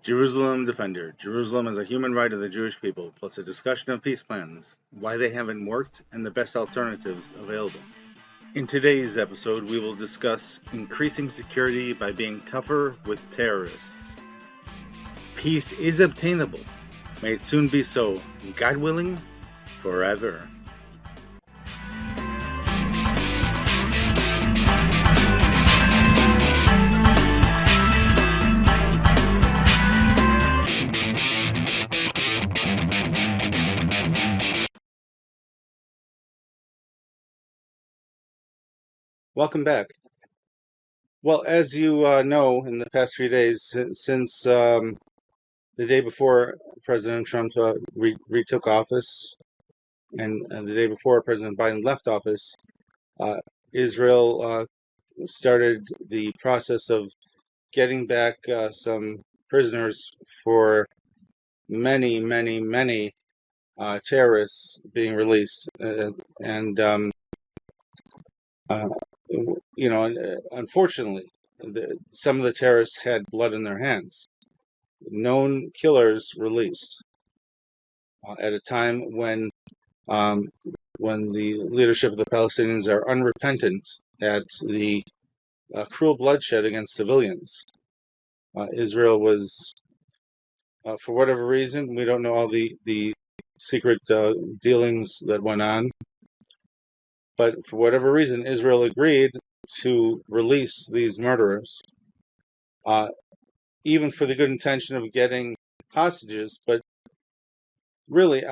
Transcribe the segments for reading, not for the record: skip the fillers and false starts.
Jerusalem Defender. Jerusalem is a human right of the Jewish people, plus a discussion of peace plans, why they haven't worked, and the best alternatives available. In today's episode, we will discuss increasing security by being tougher with terrorists. Peace is obtainable. May it soon be so, God willing, forever. Welcome back. Well, as you know, in the past few days, since the day before President Trump retook office, and the day before President Biden left office, Israel started the process of getting back some prisoners for many, many, many terrorists being released, and uh, unfortunately, some of the terrorists had blood in their hands. Known killers released at a time um, when the leadership of the Palestinians are unrepentant at the cruel bloodshed against civilians. Israel was, for whatever reason, we don't know all the secret dealings that went on, but for whatever reason, Israel agreed to release these murderers, even for the good intention of getting hostages. But really,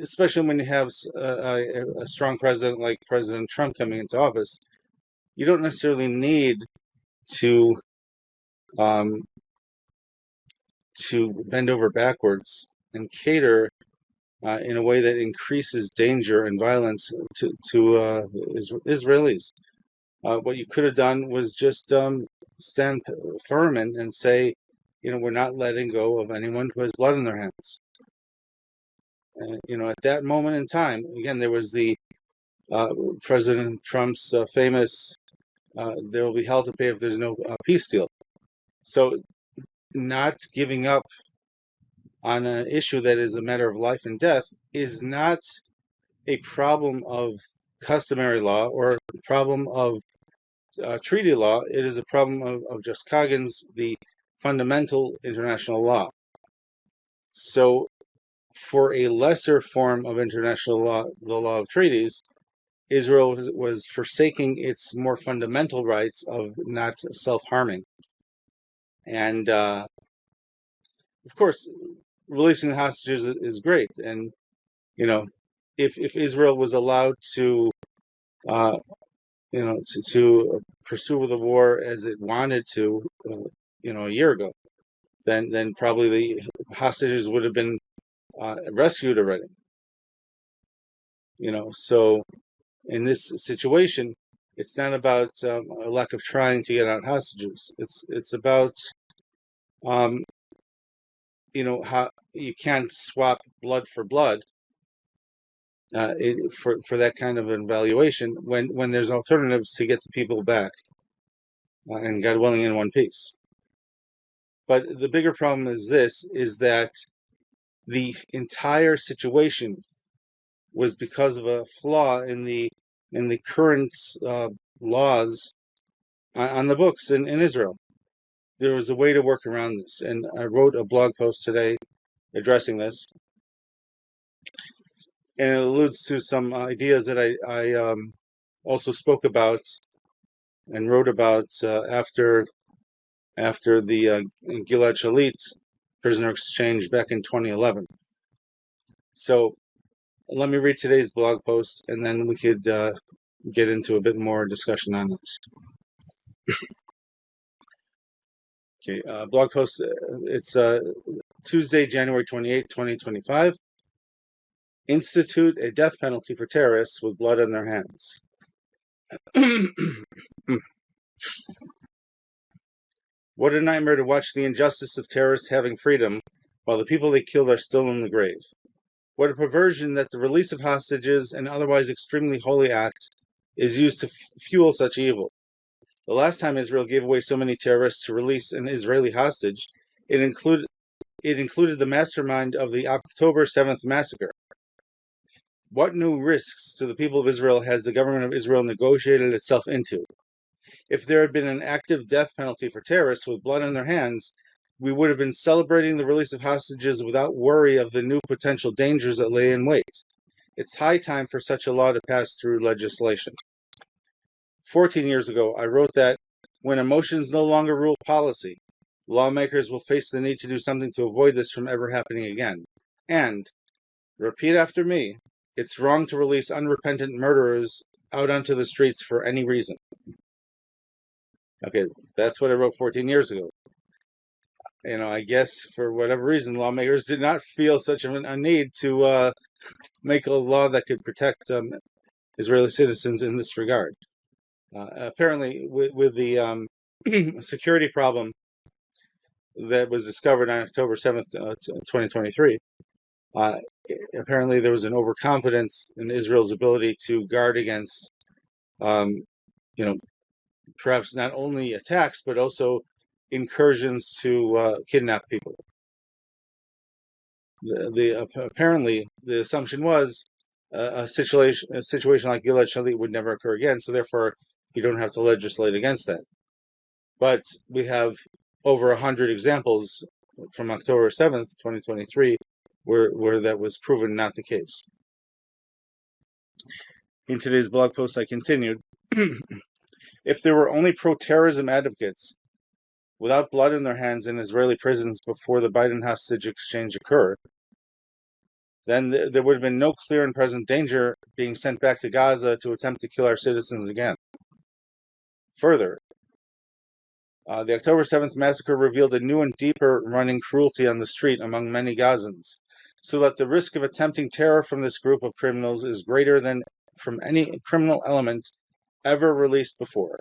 especially when you have a strong president like President Trump coming into office, you don't necessarily need to um, to bend over backwards and cater in a way that increases danger and violence to Israelis. What you could have done was just stand firm and say, we're not letting go of anyone who has blood in their hands. At that moment in time, again, there was the President Trump's famous "there will be hell to pay if there's no peace deal." So, not giving up on an issue that is a matter of life and death is not a problem of customary law or a problem of treaty law. It is a problem of Just Coggins, the fundamental international law. So, for a lesser form of international law, the law of treaties, Israel was forsaking its more fundamental rights of not self-harming. And, of course, releasing the hostages is great. And, if Israel was allowed to, to pursue the war as it wanted to, a year ago, then probably the hostages would have been rescued already. So in this situation, it's not about a lack of trying to get out hostages. It's about how you can't swap blood for blood for that kind of an evaluation when there's alternatives to get the people back and God willing in one piece. But the bigger problem is that the entire situation was because of a flaw in the current laws on the books in Israel. There was a way to work around this, and I wrote a blog post today addressing this, and it alludes to some ideas that I also spoke about and wrote about after the Gilad Shalit prisoner exchange back in 2011. So let me read today's blog post, and then we could get into a bit more discussion on this. Okay, blog post, it's Tuesday, January 28, 2025. Institute a death penalty for terrorists with blood on their hands. What a nightmare to watch the injustice of terrorists having freedom while the people they killed are still in the grave. What a perversion that the release of hostages, an otherwise extremely holy act, is used to fuel such evil. The last time Israel gave away so many terrorists to release an Israeli hostage, It included the mastermind of the October 7th massacre. What new risks to the people of Israel has the government of Israel negotiated itself into? If there had been an active death penalty for terrorists with blood on their hands, we would have been celebrating the release of hostages without worry of the new potential dangers that lay in wait. It's high time for such a law to pass through legislation. 14 years ago, I wrote that when emotions no longer rule policy, lawmakers will face the need to do something to avoid this from ever happening again. And, repeat after me, it's wrong to release unrepentant murderers out onto the streets for any reason. Okay, that's what I wrote 14 years ago. I guess for whatever reason, lawmakers did not feel such a need to make a law that could protect Israeli citizens in this regard. Apparently, with the security problem that was discovered on October 7th, 2023, apparently there was an overconfidence in Israel's ability to guard against, perhaps not only attacks, but also incursions to kidnap people. Apparently, the assumption was a situation like Gilad Shalit would never occur again, so therefore you don't have to legislate against that. But we have over 100 examples from October 7th, 2023, where that was proven not the case. In today's blog post, I continued, if there were only pro-terrorism advocates without blood in their hands in Israeli prisons before the Biden hostage exchange occurred, then there would have been no clear and present danger being sent back to Gaza to attempt to kill our citizens again. Further, the October 7th massacre revealed a new and deeper running cruelty on the street among many Gazans, so that the risk of attempting terror from this group of criminals is greater than from any criminal element ever released before.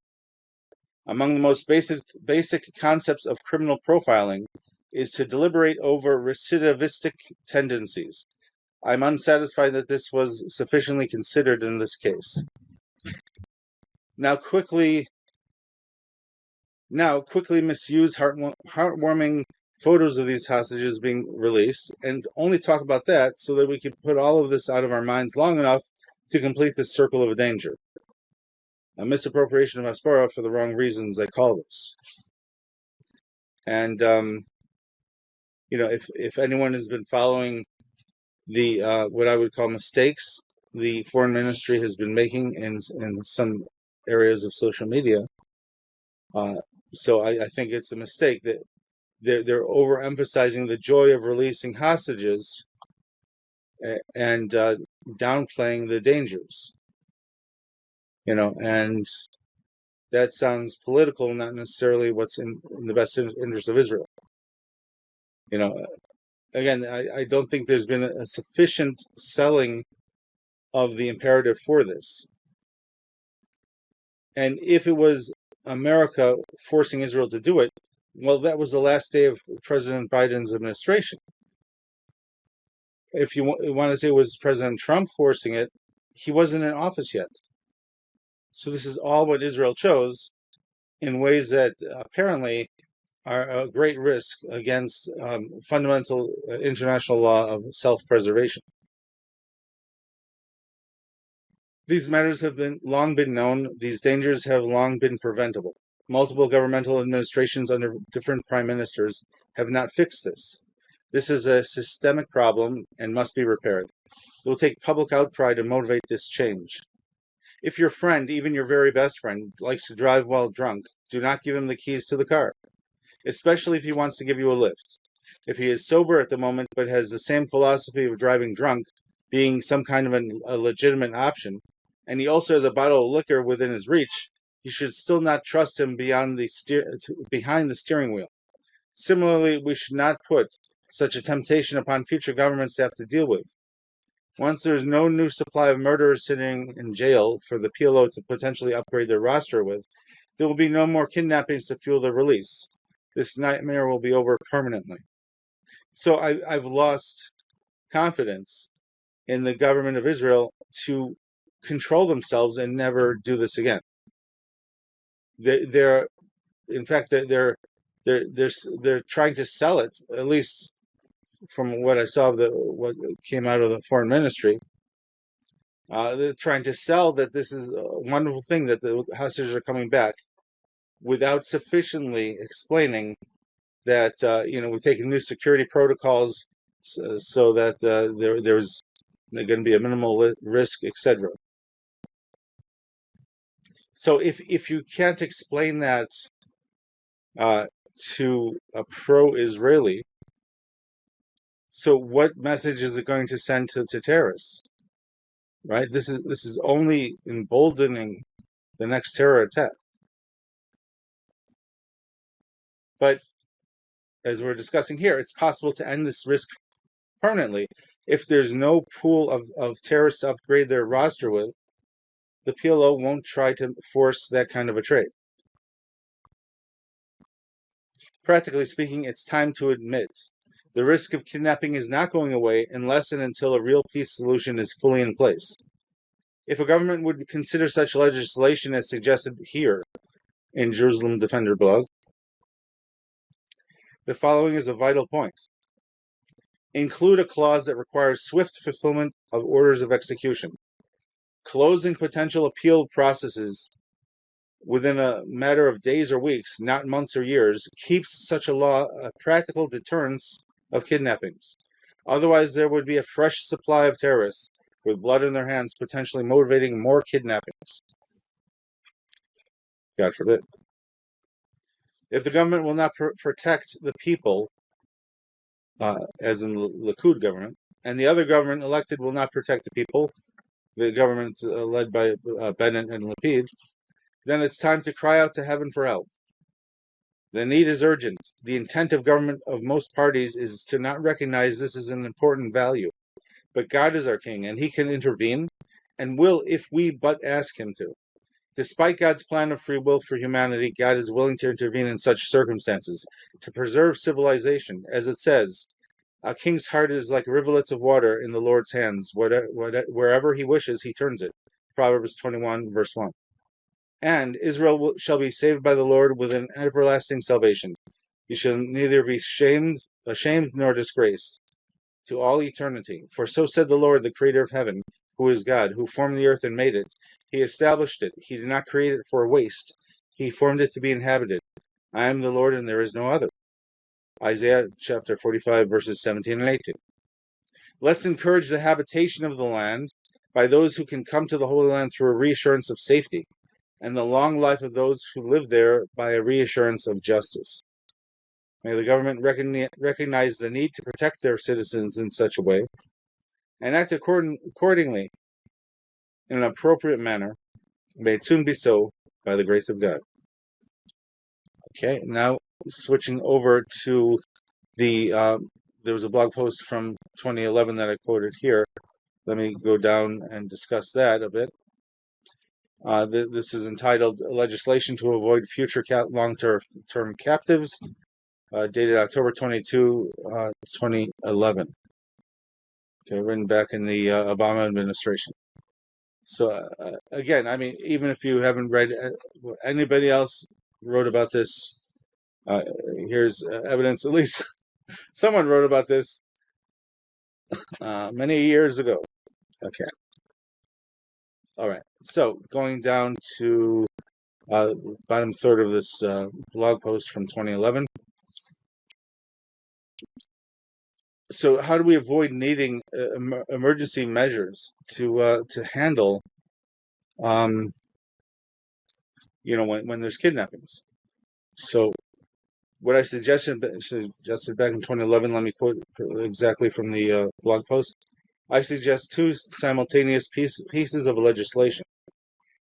Among the most basic concepts of criminal profiling is to deliberate over recidivistic tendencies. I'm unsatisfied that this was sufficiently considered in this case. Now quickly misuse heartwarming photos of these hostages being released and only talk about that so that we can put all of this out of our minds long enough to complete this circle of danger. A misappropriation of Haspara for the wrong reasons, I call this. And, if anyone has been following the what I would call mistakes the foreign ministry has been making in some areas of social media, so I think it's a mistake that they're overemphasizing the joy of releasing hostages and downplaying the dangers. And that sounds political, not necessarily what's in the best interest of Israel. Again, I don't think there's been a sufficient selling of the imperative for this. And if it was America forcing Israel to do it, well, that was the last day of President Biden's administration. If you want to say it was President Trump forcing it, he wasn't in office yet. So this is all what Israel chose in ways that apparently are a great risk against fundamental international law of self-preservation. These matters have long been known. These dangers have long been preventable. Multiple governmental administrations under different prime ministers have not fixed this. This is a systemic problem and must be repaired. It will take public outcry to motivate this change. If your friend, even your very best friend, likes to drive while drunk, do not give him the keys to the car, especially if he wants to give you a lift. If he is sober at the moment but has the same philosophy of driving drunk being some kind of a legitimate option, and he also has a bottle of liquor within his reach, you should still not trust him behind the steering wheel. Similarly, we should not put such a temptation upon future governments to have to deal with. Once there is no new supply of murderers sitting in jail for the PLO to potentially upgrade their roster with, there will be no more kidnappings to fuel their release. This nightmare will be over permanently. So I've lost confidence in the government of Israel to control themselves and never do this again. They're they're trying to sell it, at least from what I saw of what came out of the foreign ministry. They're trying to sell that this is a wonderful thing that the hostages are coming back, without sufficiently explaining that we've taken new security protocols so that there's going to be a minimal risk, etc. So if you can't explain that to a pro-Israeli, so what message is it going to send to terrorists? Right? This is only emboldening the next terror attack. But as we're discussing here, it's possible to end this risk permanently if there's no pool of terrorists to upgrade their roster with. The PLO won't try to force that kind of a trade. Practically speaking, it's time to admit the risk of kidnapping is not going away unless and until a real peace solution is fully in place. If a government would consider such legislation as suggested here in Jerusalem Defender blog, the following is a vital point. Include a clause that requires swift fulfillment of orders of execution. Closing potential appeal processes within a matter of days or weeks, not months or years, keeps such a law a practical deterrence of kidnappings. Otherwise, there would be a fresh supply of terrorists with blood in their hands, potentially motivating more kidnappings. God forbid. If the government will not protect the people, as in the Likud government, and the other government elected will not protect the people, the government led by Bennett and Lapid, then it's time to cry out to heaven for help. The need is urgent. The intent of government of most parties is to not recognize this as an important value. But God is our king, and he can intervene, and will if we but ask him to. Despite God's plan of free will for humanity, God is willing to intervene in such circumstances, to preserve civilization. As it says, a king's heart is like rivulets of water in the Lord's hands. Wherever he wishes, he turns it. Proverbs 21, verse 1. And Israel shall be saved by the Lord with an everlasting salvation. He shall neither be ashamed nor disgraced to all eternity. For so said the Lord, the creator of heaven, who is God, who formed the earth and made it. He established it. He did not create it for waste. He formed it to be inhabited. I am the Lord, and there is no other. Isaiah chapter 45, verses 17 and 18. Let's encourage the habitation of the land by those who can come to the Holy Land through a reassurance of safety, and the long life of those who live there by a reassurance of justice. May the government recognize the need to protect their citizens in such a way, and act accordingly in an appropriate manner. May it soon be so, by the grace of God. Okay, now switching over to there was a blog post from 2011 that I quoted here. Let me go down and discuss that a bit. This is entitled Legislation to Avoid Future Long-Term Captives, dated October 22, 2011. Okay, written back in the Obama administration. So, again, I mean, even if you haven't read anybody else wrote about this, here's evidence, at least someone wrote about this many years ago. Okay. All right. So, going down to the bottom third of this blog post from 2011. So, how do we avoid needing emergency measures to handle, when there's kidnappings? So, what I suggested back in 2011, let me quote exactly from the blog post. I suggest two simultaneous pieces of legislation: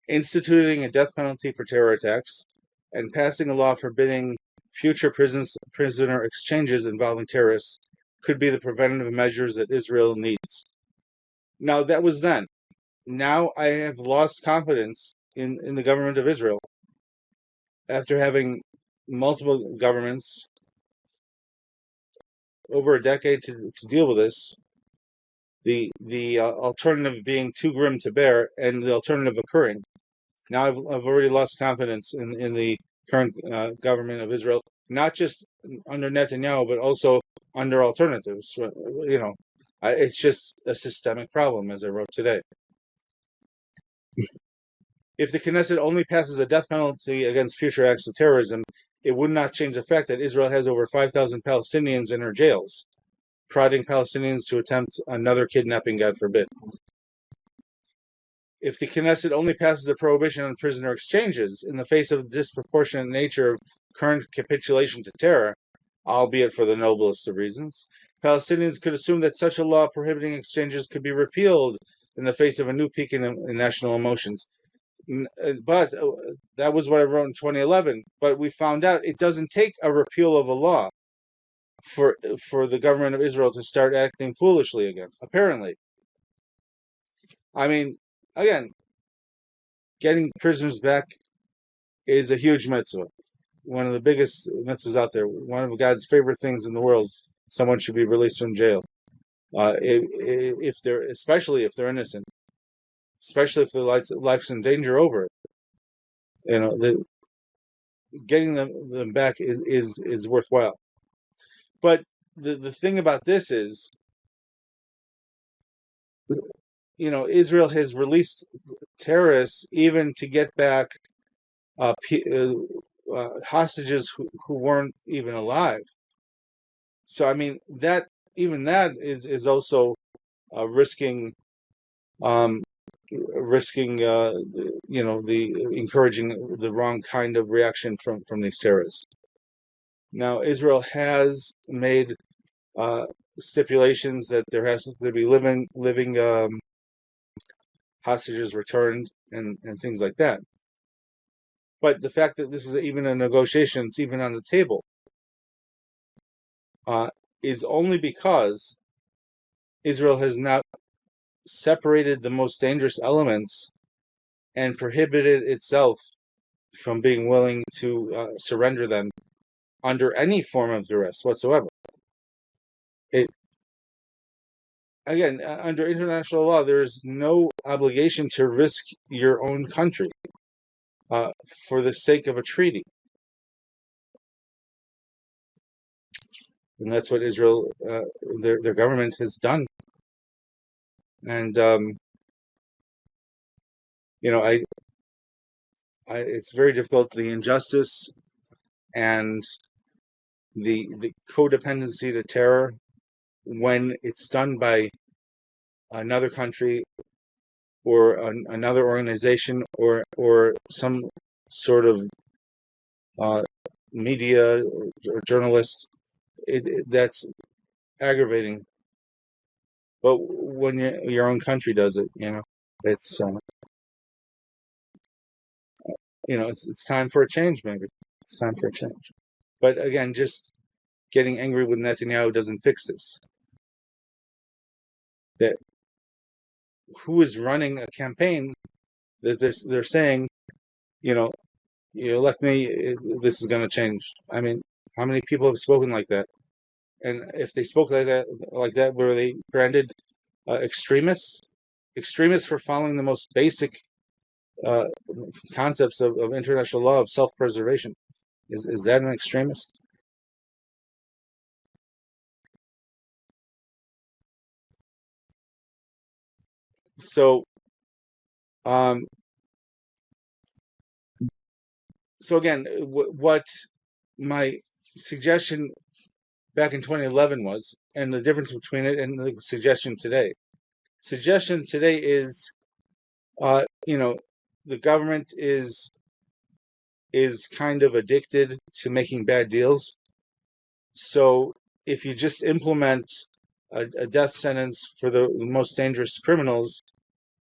instituting a death penalty for terror attacks, and passing a law forbidding future prisoner exchanges involving terrorists could be the preventative measures that Israel needs. Now, that was then. Now I have lost confidence in the government of Israel after having multiple governments over a decade to deal with this. The alternative being too grim to bear, and the alternative occurring. Now I've already lost confidence in the current government of Israel not just under Netanyahu, but also under alternatives. It's just a systemic problem, as I wrote today. If the Knesset only passes a death penalty against future acts of terrorism, it would not change the fact that Israel has over 5,000 Palestinians in her jails, prodding Palestinians to attempt another kidnapping, God forbid. If the Knesset only passes a prohibition on prisoner exchanges in the face of the disproportionate nature of current capitulation to terror, albeit for the noblest of reasons, Palestinians could assume that such a law prohibiting exchanges could be repealed in the face of a new peak in national emotions. But that was what I wrote in 2011. But we found out it doesn't take a repeal of a law for the government of Israel to start acting foolishly again, apparently. I mean, again, getting prisoners back is a huge mitzvah. One of the biggest mitzvahs out there. One of God's favorite things in the world. Someone should be released from jail. If they're, especially if they're innocent, especially if their life's in danger over it. Getting them back is worthwhile. But the thing about this is, Israel has released terrorists even to get back hostages who weren't even alive. So I mean that is also risking the encouraging the wrong kind of reaction from these terrorists. Now Israel has made stipulations that there has to be living hostages returned and things like that. But the fact that this is even a negotiation, it's even on the table, is only because Israel has not separated the most dangerous elements and prohibited itself from being willing to surrender them under any form of duress whatsoever. Again, under international law, there is no obligation to risk your own country for the sake of a treaty. And that's what Israel, their government has done. And, it's very difficult. The injustice and the codependency to terror, when it's done by another country or another organization or some sort of media or journalist, that's aggravating. But when your own country does it, it's it's time for a change. Maybe it's time for a change. But again, just getting angry with Netanyahu doesn't fix this. That who is running a campaign that they're saying, you elect me, this is going to change. I mean, how many people have spoken like that? And if they spoke like that, were they branded extremists? Extremists for following the most basic concepts of international law of self-preservation. Is that an extremist? So, again, what my suggestion back in 2011 was, and the difference between it and the suggestion today. Suggestion today is, the government is kind of addicted to making bad deals. So if you just implement a death sentence for the most dangerous criminals,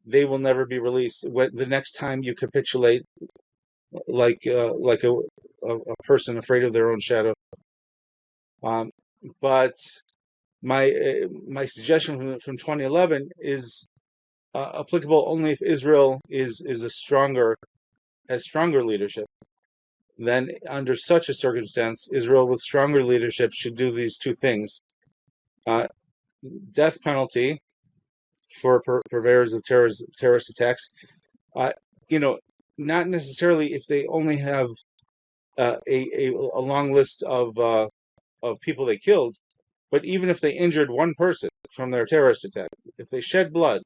they will never be released. The next time you capitulate, like a person afraid of their own shadow. But my suggestion from 2011 is applicable only if Israel has stronger leadership. Then, under such a circumstance, Israel with stronger leadership should do these two things: death penalty for purveyors of terrorist attacks. Not necessarily if they only have a long list of people they killed. But even if they injured one person from their terrorist attack, if they shed blood,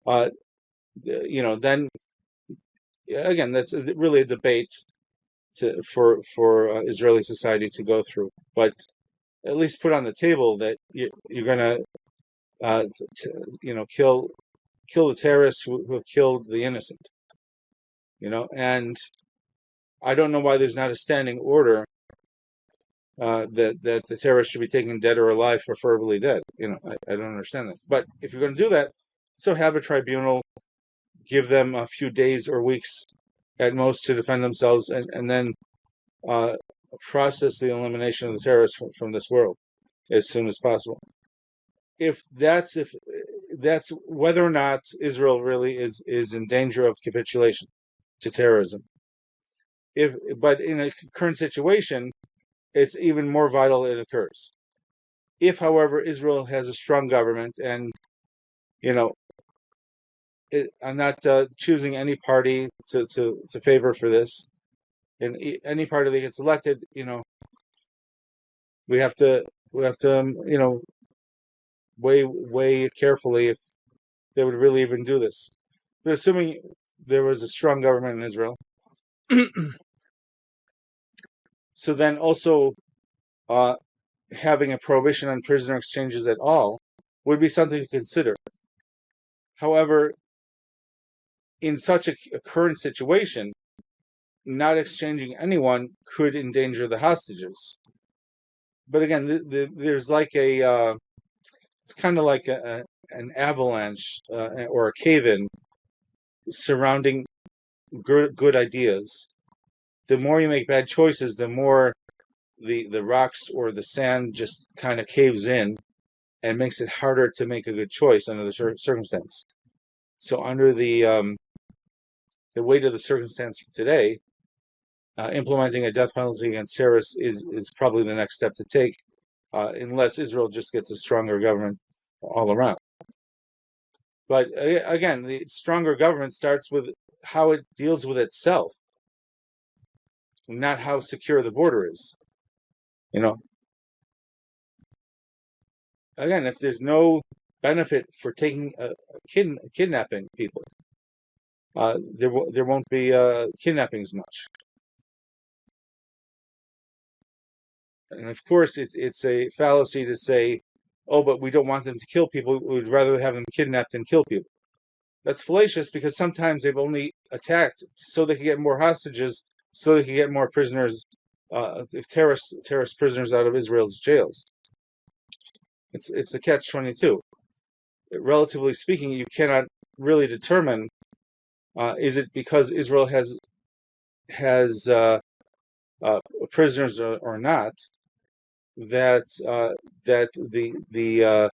uh, then again, that's really a debate for Israeli society to go through. But at least put on the table that you're going to, kill the terrorists who have killed the innocent. And I don't know why there's not a standing order that the terrorists should be taken dead or alive, preferably dead. I don't understand that. But if you're going to do that, so have a tribunal, give them a few days or weeks at most to defend themselves, and then process the elimination of the terrorists from this world as soon as possible. If that's whether or not Israel really is in danger of capitulation to terrorism. But in a current situation, it's even more vital it occurs. If, however, Israel has a strong government, and I'm not choosing any party to favor for this, and any party that gets elected, we have to weigh carefully if they would really even do this. But assuming there was a strong government in Israel, so then also having a prohibition on prisoner exchanges at all would be something to consider. However, in such a current situation, not exchanging anyone could endanger the hostages. But again, there's like it's kind of like an avalanche or a cave-in surrounding good ideas. The more you make bad choices, the more the rocks or the sand just kind of caves in and makes it harder to make a good choice under the circumstance. So under the weight of the circumstance today, implementing a death penalty against terrorists is probably the next step to take, unless Israel just gets a stronger government all around. But again, the stronger government starts with how it deals with itself, not how secure the border is. Again, if there's no benefit for taking kidnapping people, there won't be kidnappings much. And of course, it's a fallacy to say, oh, but we don't want them to kill people. We'd rather have them kidnapped than kill people. That's fallacious, because sometimes they've only attacked so they can get more hostages, so they can get more prisoners, terrorist prisoners out of Israel's jails. It's a catch-22. Relatively speaking, you cannot really determine, is it because Israel has prisoners or not, that that the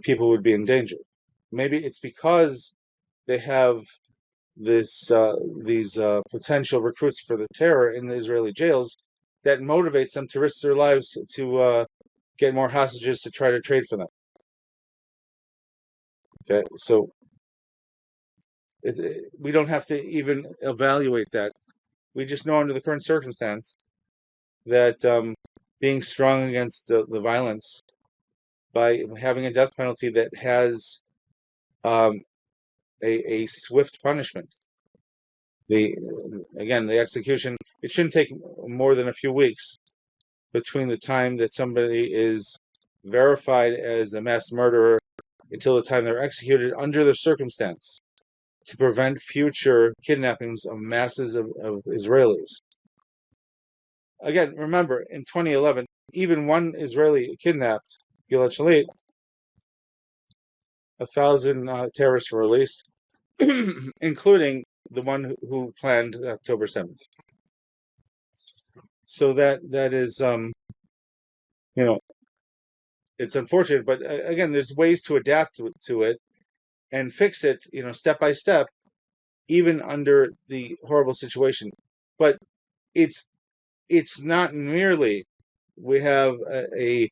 people would be in danger. Maybe it's because they have these potential recruits for the terror in the Israeli jails that motivates them to risk their lives to get more hostages to try to trade for them. Okay, so we don't have to even evaluate that. We just know under the current circumstance that being strong against the violence by having a death penalty that has a swift punishment. The execution, it shouldn't take more than a few weeks between the time that somebody is verified as a mass murderer until the time they're executed under the circumstance, to prevent future kidnappings of masses of Israelis. Again, remember, in 2011, even one Israeli kidnapped, Gilad Shalit, 1,000 terrorists were released, including the one who planned October 7th. So that is, it's unfortunate, but again, there's ways to adapt to it and fix it, step by step, even under the horrible situation. But it's not merely we have a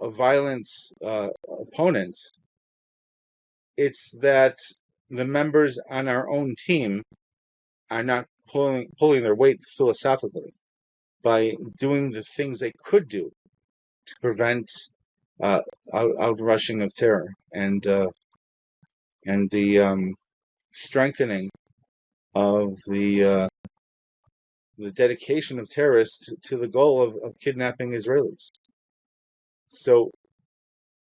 violent opponent. It's that the members on our own team are not pulling their weight philosophically by doing the things they could do to prevent outrushing of terror and the strengthening of the dedication of terrorists to the goal of kidnapping Israelis. So,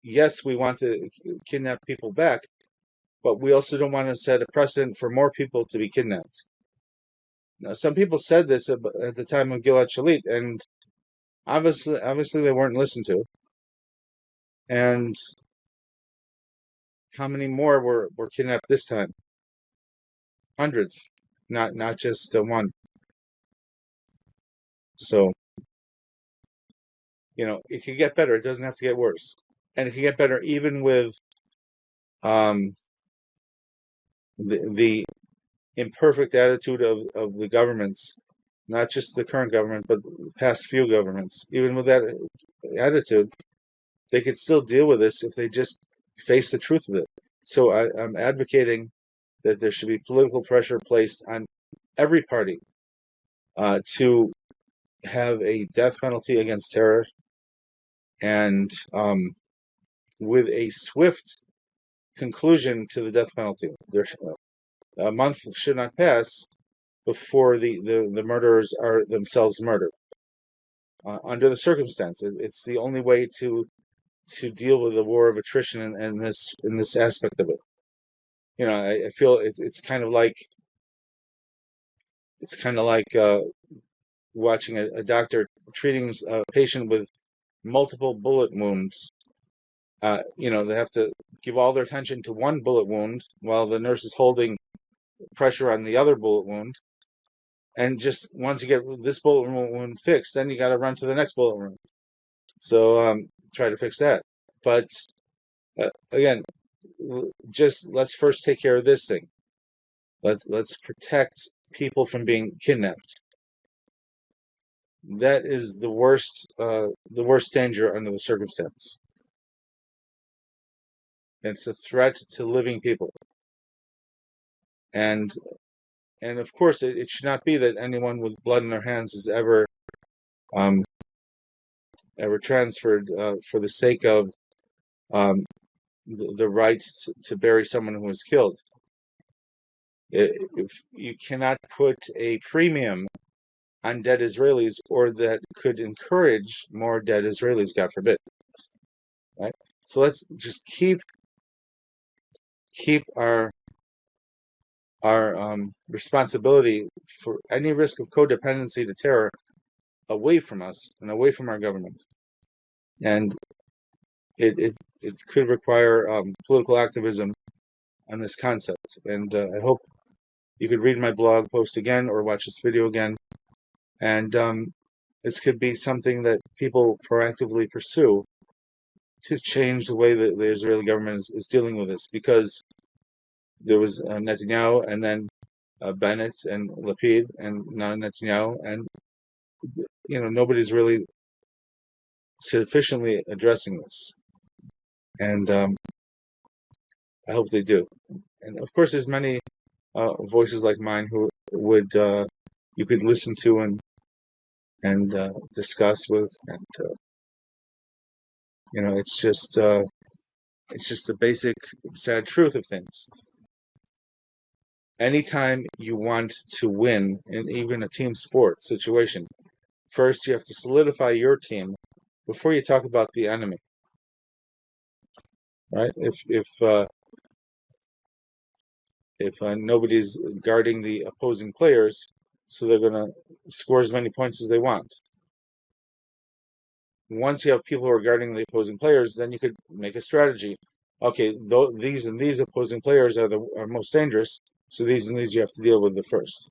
yes, we want to kidnap people back, but we also don't want to set a precedent for more people to be kidnapped. Now, some people said this at the time of Gilad Shalit, and obviously they weren't listened to. And how many more were kidnapped this time? Hundreds, not just one. So, it could get better. It doesn't have to get worse. And it can get better even with the imperfect attitude of the governments, not just the current government, but the past few governments. Even with that attitude, they could still deal with this if they just face the truth of it. So I'm advocating that there should be political pressure placed on every party to have a death penalty against terror, and with a swift conclusion to the death penalty. A month should not pass before the murderers are themselves murdered. Under the circumstances, it's the only way to deal with the war of attrition in this aspect of it. I feel it's kind of like watching a doctor treating a patient with multiple bullet wounds. They have to give all their attention to one bullet wound while the nurse is holding pressure on the other bullet wound. And just once you get this bullet wound fixed, then you got to run to the next bullet wound. So try to fix that. But again, just let's first take care of this thing. Let's protect people from being kidnapped. That is the worst danger under the circumstance. It's a threat to living people. And of course, it should not be that anyone with blood in their hands is ever transferred for the sake of the right to bury someone who was killed. If you cannot put a premium on dead Israelis, or that could encourage more dead Israelis, God forbid. Right? So let's just keep our responsibility for any risk of codependency to terror away from us and away from our government. And it could require political activism on this concept. And I hope you could read my blog post again or watch this video again. And this could be something that people proactively pursue to change the way that the Israeli government is dealing with this. Because there was Netanyahu, and then Bennett and Lapid, and now Netanyahu, and nobody's really sufficiently addressing this. And I hope they do. And of course, there's many voices like mine who would you could listen to and discuss with, and it's just the basic sad truth of things. Anytime you want to win in even a team sport situation, first you have to solidify your team before you talk about the enemy. Right? If nobody's guarding the opposing players, so they're going to score as many points as they want. Once you have people who are guarding the opposing players, then you could make a strategy. Okay, these and these opposing players are most dangerous, so these and these you have to deal with the first.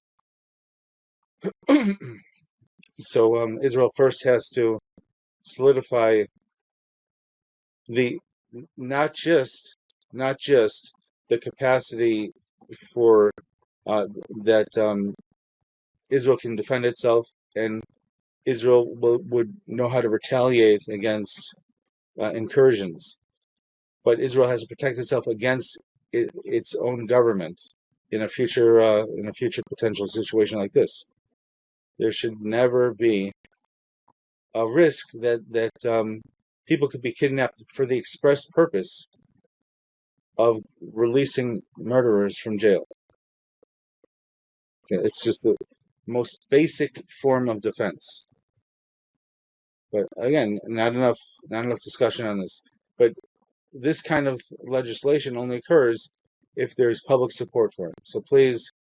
So Israel first has to solidify not just the capacity for that Israel can defend itself, and Israel would know how to retaliate against incursions. But Israel has to protect itself against its own government in a future potential situation like this. There should never be a risk that people could be kidnapped for the express purpose of releasing murderers from jail. It's just the most basic form of defense. But again, not enough discussion on this. But this kind of legislation only occurs if there's public support for it. So please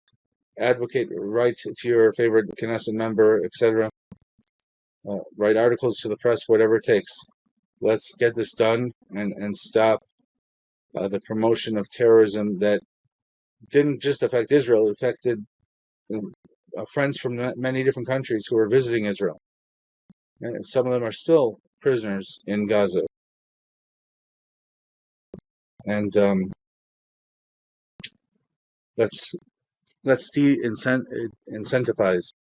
advocate, write to your favorite Knesset member, etc. Write articles to the press, whatever it takes. Let's get this done and stop the promotion of terrorism that didn't just affect Israel, it affected friends from many different countries who are visiting Israel. And some of them are still prisoners in Gaza. And let's incentivize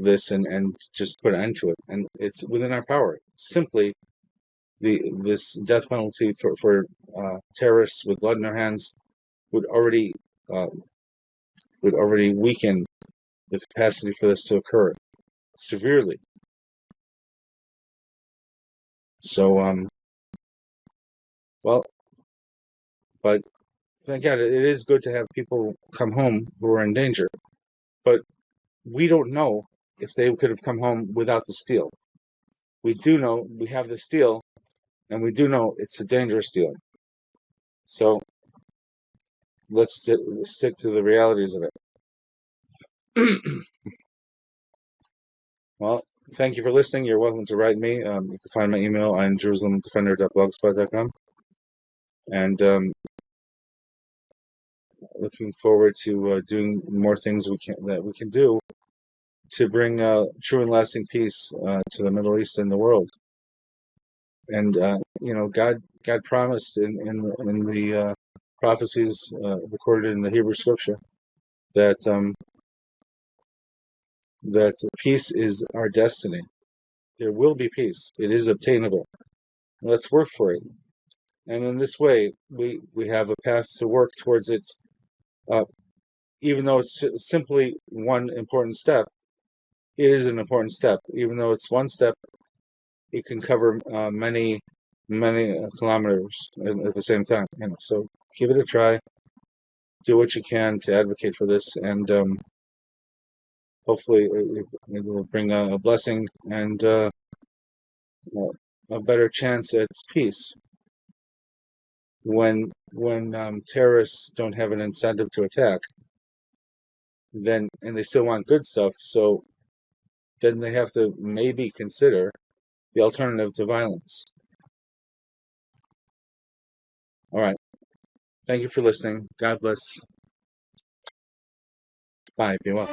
this and just put an end to it. And it's within our power. Simply, this death penalty for terrorists with blood in their hands would already weaken the capacity for this to occur severely. So, but thank God, it is good to have people come home who are in danger. But we don't know if they could have come home without the steel. We do know we have the steel, and we do know it's a dangerous steel. So let's stick to the realities of it. Well, thank you for listening. You're welcome to write me. You can find my email on jerusalemdefender.blogspot.com. And looking forward to doing more things we can do to bring true and lasting peace to the Middle East and the world. And God promised in the prophecies recorded in the Hebrew Scripture that that peace is our destiny. There will be peace. It is obtainable. Let's work for it. And in this way, we have a path to work towards it. Even though it's simply one important step, it is an important step. Even though it's one step, it can cover many kilometers at the same time. So give it a try. Do what you can to advocate for this, and hopefully it will bring a blessing and a better chance at peace. When terrorists don't have an incentive to attack, and they still want good stuff, so then they have to maybe consider the alternative to violence. All right. Thank you for listening. God bless. Bye. Be well.